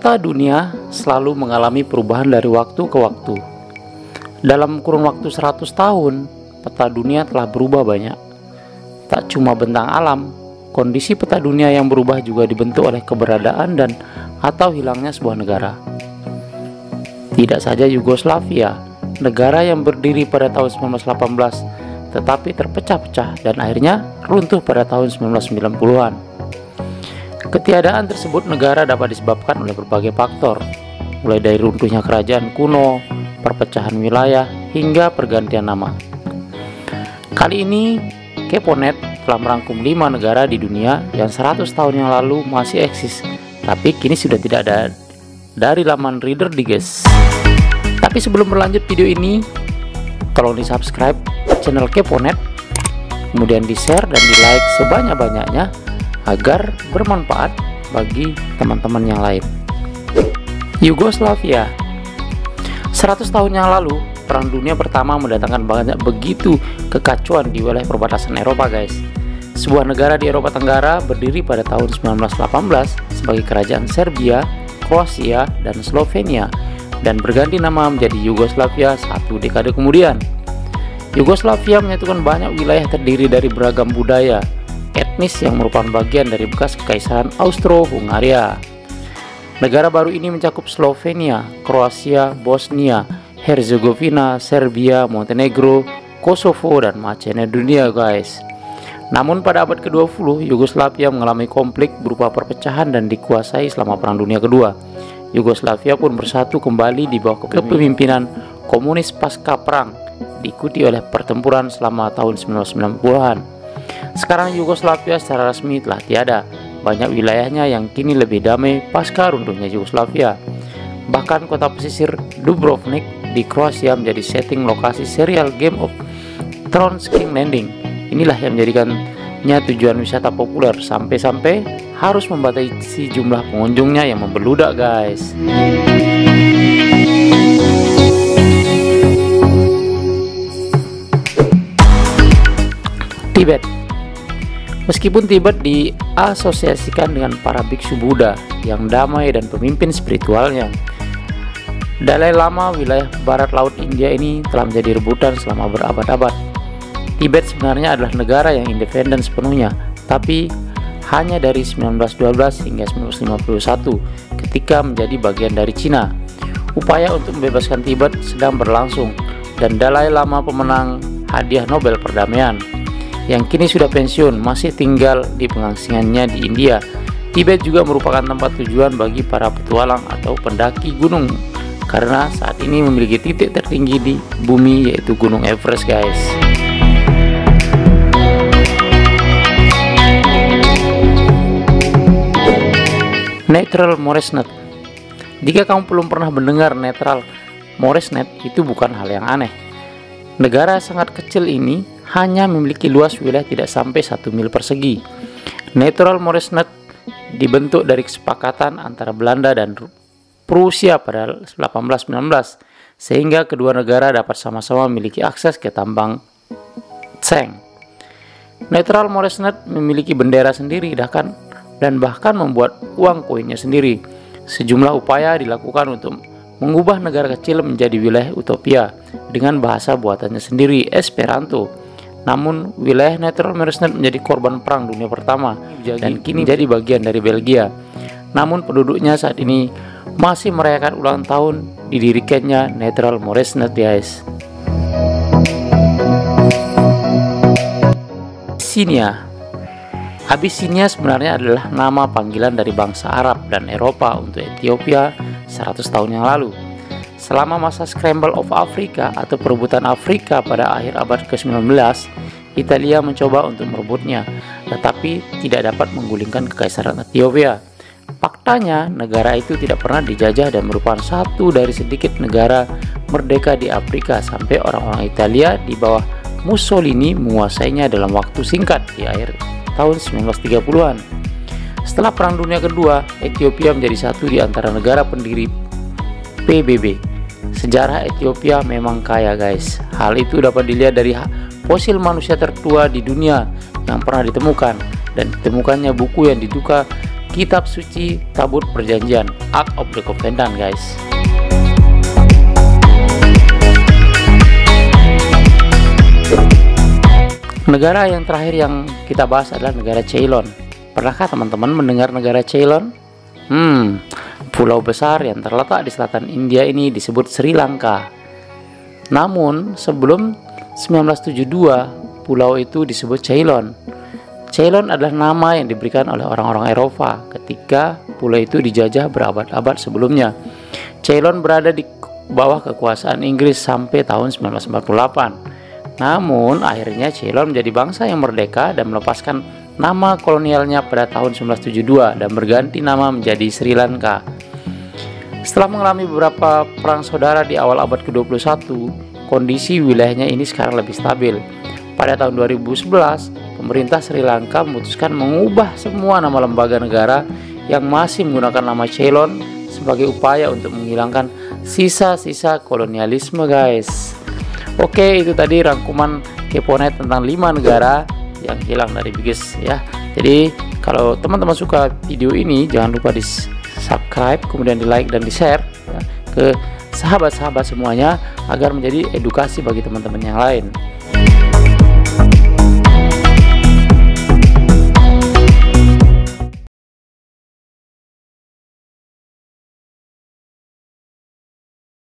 Peta dunia selalu mengalami perubahan dari waktu ke waktu. Dalam kurun waktu 100 tahun, peta dunia telah berubah banyak. Tak cuma bentang alam, kondisi peta dunia yang berubah juga dibentuk oleh keberadaan dan atau hilangnya sebuah negara. Tidak saja Yugoslavia, negara yang berdiri pada tahun 1918, tetapi terpecah-pecah dan akhirnya runtuh pada tahun 1990-an. Ketiadaan tersebut negara dapat disebabkan oleh berbagai faktor, mulai dari runtuhnya kerajaan kuno, perpecahan wilayah, hingga pergantian nama. Kali ini, Keponet telah merangkum 5 negara di dunia yang 100 tahun yang lalu masih eksis, tapi kini sudah tidak ada dari laman Reader Digest. Tapi sebelum berlanjut video ini, tolong di subscribe channel Keponet, kemudian di share dan di like sebanyak-banyaknya agar bermanfaat bagi teman-teman yang lain. Yugoslavia. 100 tahun yang lalu, Perang Dunia Pertama mendatangkan banyak begitu kekacauan di wilayah perbatasan Eropa, guys. Sebuah negara di Eropa Tenggara berdiri pada tahun 1918 sebagai kerajaan Serbia, Kroasia, dan Slovenia, dan berganti nama menjadi Yugoslavia 1 dekade kemudian. Yugoslavia menyatukan banyak wilayah terdiri dari beragam budaya, etnis yang merupakan bagian dari bekas Kekaisaran Austro-Hungaria. Negara baru ini mencakup Slovenia, Kroasia, Bosnia, Herzegovina, Serbia, Montenegro, Kosovo, dan Macedonia, guys. Namun pada abad ke-20, Yugoslavia mengalami konflik berupa perpecahan dan dikuasai selama Perang Dunia Kedua. Yugoslavia pun bersatu kembali di bawah kepemimpinan komunis pasca perang, diikuti oleh pertempuran selama tahun 1990-an. Sekarang Yugoslavia secara resmi telah tiada. Banyak wilayahnya yang kini lebih damai pasca runtuhnya Yugoslavia. Bahkan kota pesisir Dubrovnik di Kroasia menjadi setting lokasi serial Game of Thrones King Landing. Inilah yang menjadikannya tujuan wisata populer, sampai-sampai harus membatasi jumlah pengunjungnya yang membeludak, guys. Tibet. Meskipun Tibet diasosiasikan dengan para biksu Buddha yang damai dan pemimpin spiritualnya, Dalai Lama wilayah barat laut India ini telah menjadi rebutan selama berabad-abad. Tibet sebenarnya adalah negara yang independen sepenuhnya, tapi hanya dari 1912 hingga 1951 ketika menjadi bagian dari Cina. Upaya untuk membebaskan Tibet sedang berlangsung, dan Dalai Lama, pemenang hadiah Nobel Perdamaian, yang kini sudah pensiun, masih tinggal di pengungsiannya di India. Tibet juga merupakan tempat tujuan bagi para petualang atau pendaki gunung, karena saat ini memiliki titik tertinggi di bumi, yaitu Gunung Everest, guys. Neutral Moresnet. Jika kamu belum pernah mendengar Neutral Moresnet, itu bukan hal yang aneh. Negara sangat kecil ini hanya memiliki luas wilayah tidak sampai 1 mil persegi. Neutral Moresnet dibentuk dari kesepakatan antara Belanda dan Prusia pada 1819, sehingga kedua negara dapat sama-sama memiliki akses ke tambang Tseng. Neutral Moresnet memiliki bendera sendiri dan bahkan membuat uang koinnya sendiri. Sejumlah upaya dilakukan untuk mengubah negara kecil menjadi wilayah utopia dengan bahasa buatannya sendiri, Esperanto. Namun, wilayah Neutral Moresnet menjadi korban Perang Dunia Pertama dan kini jadi bagian dari Belgia. Namun, penduduknya saat ini masih merayakan ulang tahun didirikannya Neutral Moresnet, guys. Abyssinia sebenarnya adalah nama panggilan dari bangsa Arab dan Eropa untuk Ethiopia 100 tahun yang lalu. Selama masa Scramble of Africa atau perebutan Afrika pada akhir abad ke-19, Italia mencoba untuk merebutnya, tetapi tidak dapat menggulingkan Kekaisaran Ethiopia. Faktanya, negara itu tidak pernah dijajah dan merupakan satu dari sedikit negara merdeka di Afrika sampai orang-orang Italia di bawah Mussolini menguasainya dalam waktu singkat di akhir tahun 1930-an. Setelah Perang Dunia Kedua, Ethiopia menjadi satu di antara negara pendiri PBB. Sejarah Ethiopia memang kaya, guys. Hal itu dapat dilihat dari fosil manusia tertua di dunia yang pernah ditemukan, dan ditemukannya buku yang diduga kitab suci tabut perjanjian, Ark of the Covenant guys. Negara yang terakhir yang kita bahas adalah negara Ceylon. Pernahkah teman-teman mendengar negara Ceylon? Pulau besar yang terletak di selatan India ini disebut Sri Lanka. Namun sebelum 1972 pulau itu disebut Ceylon. Ceylon adalah nama yang diberikan oleh orang-orang Eropa ketika pulau itu dijajah berabad-abad sebelumnya. Ceylon berada di bawah kekuasaan Inggris sampai tahun 1948. Namun akhirnya Ceylon menjadi bangsa yang merdeka dan melepaskan nama kolonialnya pada tahun 1972 dan berganti nama menjadi Sri Lanka. Setelah mengalami beberapa perang saudara di awal abad ke-21, kondisi wilayahnya ini sekarang lebih stabil. Pada tahun 2011, pemerintah Sri Lanka memutuskan mengubah semua nama lembaga negara yang masih menggunakan nama Ceylon sebagai upaya untuk menghilangkan sisa-sisa kolonialisme guys. Oke, itu tadi rangkuman Keponet tentang 5 negara yang hilang dari Biges ya. Jadi kalau teman-teman suka video ini, jangan lupa di subscribe, kemudian di like dan di share ya, ke sahabat-sahabat semuanya agar menjadi edukasi bagi teman-teman yang lain.